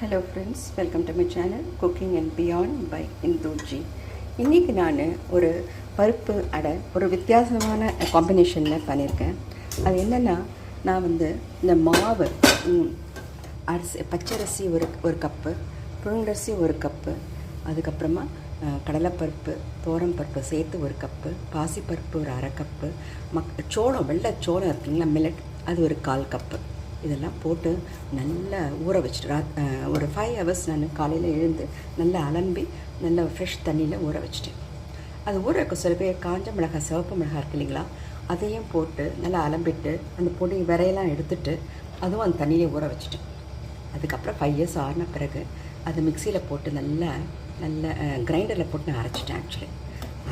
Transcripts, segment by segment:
Hello friends, welcome to my channel cooking and beyond by Induji. இன்றைக்கி நான் ஒரு பருப்பு அடை ஒரு வித்தியாசமான காம்பினேஷனில் பண்ணியிருக்கேன். அது என்னென்னா, நான் இந்த மாவு பச்சரிசி ஒரு கப்பு, புழுங்கரிசி ஒரு கப்பு, அதுக்கப்புறமா கடலைப்பருப்பு பருப்பு சேர்த்து ஒரு கப்பு, பாசிப்பருப்பு ஒரு அரை கப்பு, சோளம் வெள்ளை சோளம் இருக்குங்களா மில்லட், அது ஒரு 1/4 கப்பு, இதெல்லாம் போட்டு நல்லா ஊற வச்சுட்டு ஒரு 5 hours நான் காலையில் எழுந்து நல்லா அலம்பி நல்லா ஃப்ரெஷ் தண்ணியில் ஊற வச்சுட்டேன். அது ஊற வைக்க சில பேர் காஞ்ச மிளகாய் சிவப்பு மிளகாய் இருக்கு இல்லைங்களா, அதையும் போட்டு நல்லா அலம்பிட்டு அந்த பொடி விரையெல்லாம் எடுத்துட்டு அதுவும் அந்த தண்ணியிலே ஊற வச்சுட்டேன். அதுக்கப்புறம் 5 years ஆறின பிறகு அதை மிக்சியில் போட்டு நல்லா கிரைண்டரில் போட்டு நான் அரைச்சிட்டேன். ஆக்சுவலி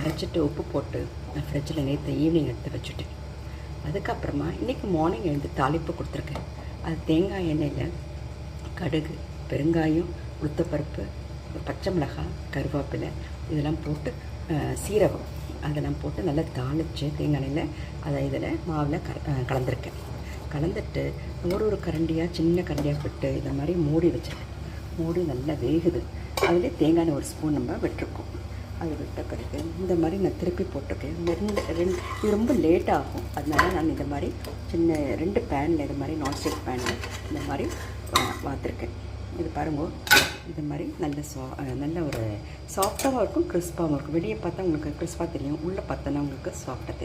அரைச்சிட்டு உப்பு போட்டு நான் ஃப்ரிட்ஜில் நேற்று ஈவினிங் எடுத்து வச்சுட்டேன். அதுக்கப்புறமா இன்றைக்கி மார்னிங் எழுந்து தாளிப்பு கொடுத்துருக்கேன். அது தேங்காய் எண்ணெயில் கடுகு, பெருங்காயம், உளுத்தப்பருப்பு, பச்சை மிளகாய், கருவேப்பிலை இதெல்லாம் போட்டு சீரகம் அதெல்லாம் போட்டு நல்லா தாளித்து தேங்காய் எண்ணெயில் அதை இதில் மாவில் கலந்துருக்கேன். கலந்துட்டு ஒரு கரண்டியாக சின்ன கரண்டியாக விட்டு இந்த மாதிரி மூடி வச்சுருக்கேன். மூடி நல்லா வேகுது. அதிலே தேங்காய் எண்ணெய் 1 ஸ்பூன் நம்ம விட்டுருக்கோம். அது விட்ட பிறகு இந்த மாதிரி நான் திருப்பி போட்டிருக்கேன். இது ரொம்ப லேட் ஆகும். அதனால நான் இந்த மாதிரி சின்ன 2 பேனில் இது மாதிரி நான்ஸ்டிக் பேனில் இந்த மாதிரி பார்த்துருக்கேன். இது பாருங்க, இது மாதிரி நல்ல ஒரு சாஃப்டாகவும் இருக்கும், கிறிஸ்பாகவும் இருக்கும். வெளியே பார்த்தா உங்களுக்கு கிறிஸ்பாக தெரியும், உள்ளே பார்த்தோன்னா உங்களுக்கு சாஃப்டாக தெரியும்.